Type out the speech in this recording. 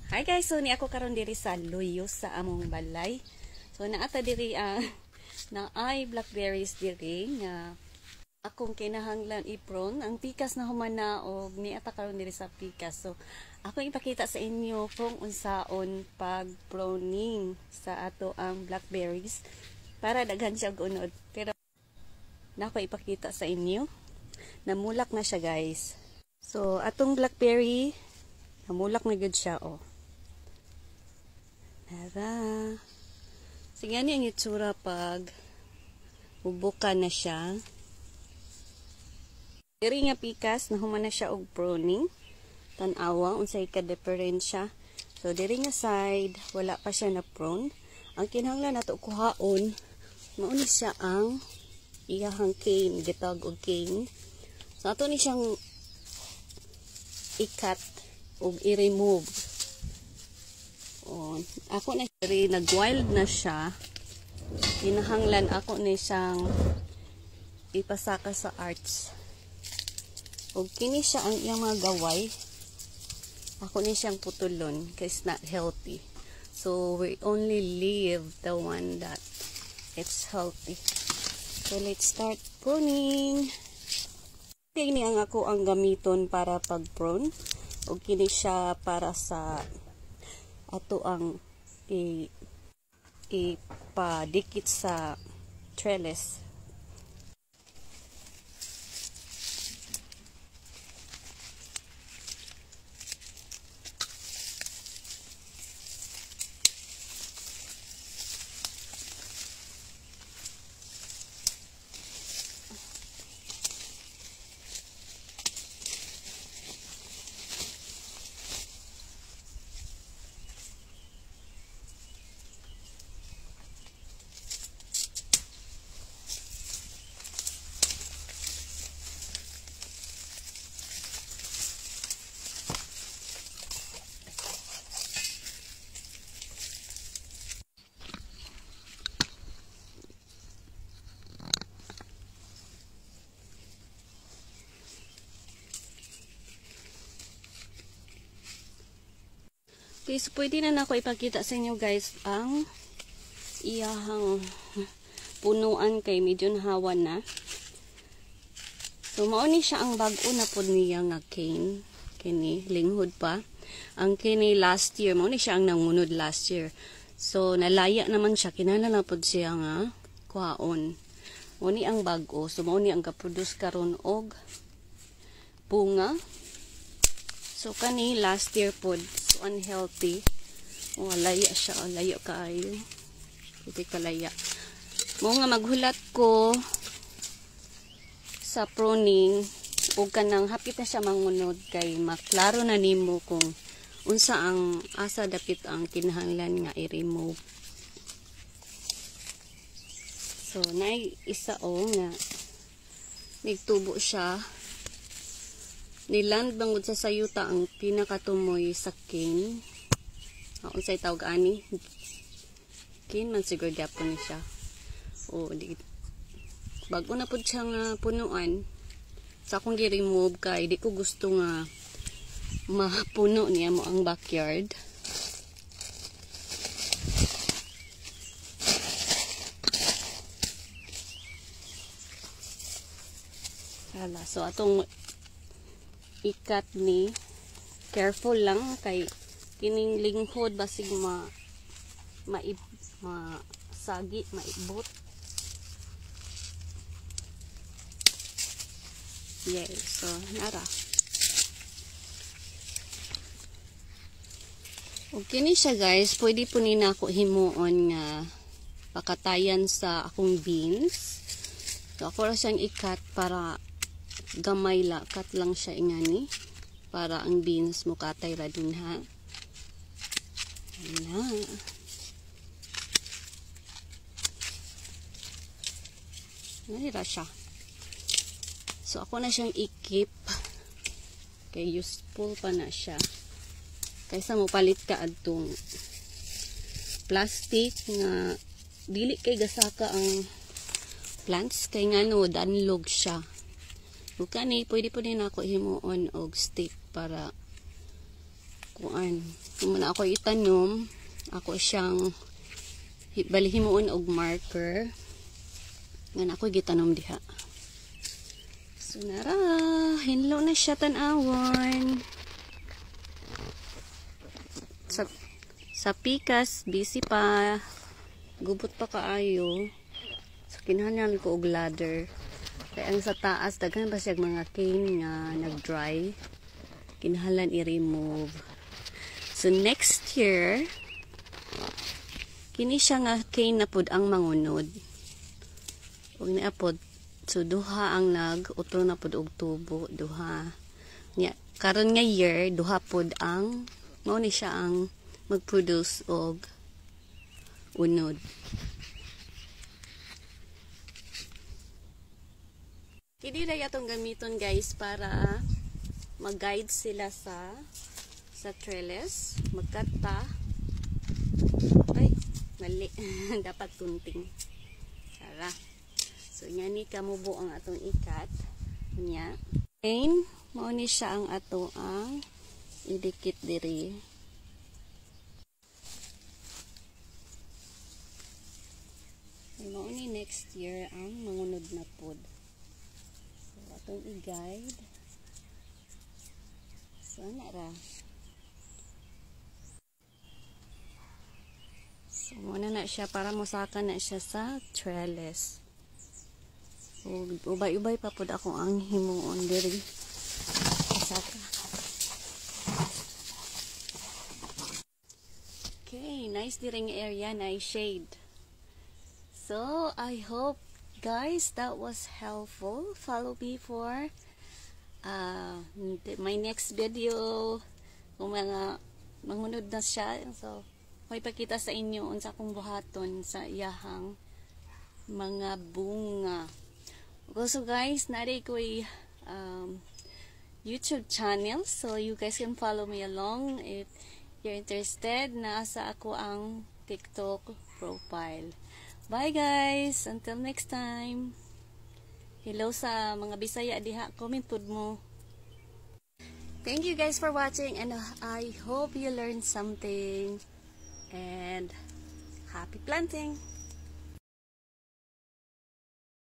Hi guys, so ni ako karon diri sa Luyo sa among balay. So naata diri na ay blackberries diri nga akong kinahanglan ipron ang pikas na humana og niata karon diri sa pikas. So ako ipakita sa inyo kung unsaon pag-pruning sa ato ang blackberries para daghan siya unod. Pero nako ipakita sa inyo. Namulak na siya guys. So atong blackberry namulak na gud siya oh. Tara. Sige ni ang itsura pag bubuka na siya. Diri nga pikas na human na siya og pruning. Tan-awa unsay ka diferensya. So diri nga side wala pa siya na prune. Ang kinahanglan nato kuhaon mao ni siya ang iyahang cane, gitawag og cane. So ato ni siyang i-cut og i-remove. Oh, ako na nag-wild na siya. Kinahanglan ako na siyang ipasaka sa arts. Og kini siya ang iyang mga gaway. Ako na siyang putulon kasi not healthy. So we only leave the one that it's healthy. So let's start pruning. Kini ang ako ang gamiton para pag-prune. Og kini siya para sa ato ang ipadikit sa trellis. Okay, so pwede na ako ipakita sa inyo guys ang iyahang punuan kay medyo nahawan na. So mao ni siya ang bag-o na pod niya nga cane. Kini linghod pa. Ang kini last year, mao ni siya ang nangunod last year. So nalaya naman siya, kinahanglan na pod siya nga kuhaon. Mao ni ang bag-o. So mao ni ang ga-produce karon og bunga. So kani last year pod so unhealthy. Oh, laya siya, layo kaayo. Hindi kalaya. Mo nga maghulat ko sa pruning ug kanang hapit na siya mangunod kay maklaro na nimo kung unsa ang asa dapit ang kinahanglan nga i-remove. So nay isa nga nigtubo siya. Niland bangod sa sayuta ang pinakatumoy sa cane. Unsay tawag ani? Cane man siguro gyapon ni siya. O di bago na pud siya nga punuan. Sa akong gi-remove kay di ko gusto nga mapuno niya mo ang backyard. Hala, so atong ikat ni careful lang kay kining linghod basig masagi, maibot. Yes, so nara. Okay ni siya guys, pwede po ni na ako himuon nga pakatayan sa akong beans. So ako ra siyang ikat para gamay la, cut lang siya ingani para ang beans mo katay ra din ha. Ayan na. Nalira siya. So ako na siyang ikip kay useful pa na siya kaysa mo palit ka adtong plastic nga dili kay gasaka ang plants kay ngano danlog siya. Kani pwede po din ako himuon og stick para kuan. Kung na ako itanom, ako siyang balihimuon og marker. Nga ako gitanom diha. So nara, hinlo na siya tan-awon. Sa pikas, busy pa. Gubot pa kaayo. So kinahanglan ko og ladder. Kaya ang sa taas, daghan pa siya mga cane nga nag-dry. Kinahanglan i-remove. So next year, kini siya nga cane na pod ang mangunod. Ug niapod, so duha ang nag-utro na pod og tubo, duha. Nya, karon nga year, duha pod ang mao ni siya ang mag-produce og unod. Kini na yatong gamiton guys para mag-guide sila sa trellis, magkata. Ay, mali. Dapat tunting. Tara. So, nya ni kamubo ang atong ikat. Nya. Again, mao ni siya ang ato ang idikit diri. Mao ni next year ang mangunod na pod. So, atong i-guide. So, nara. So, muna na siya para musaka na siya sa trellis. So, ubay-ubay pa pod ako ang himuon diri. Saka. Okay, nice diring area, nice shade. So, I hope guys that was helpful. Follow me for my next video. Kung mga mangunod na siya. So, may pakita sa inyo unsa akong buhaton sa iyahang mga bunga. Also guys, nari ko YouTube channel. So, you guys can follow me along if you're interested. Nasa ako ang TikTok profile. Bye guys! Until next time. Hello sa mga Bisaya diha. Comment pod mo. Thank you guys for watching and I hope you learned something. And happy planting!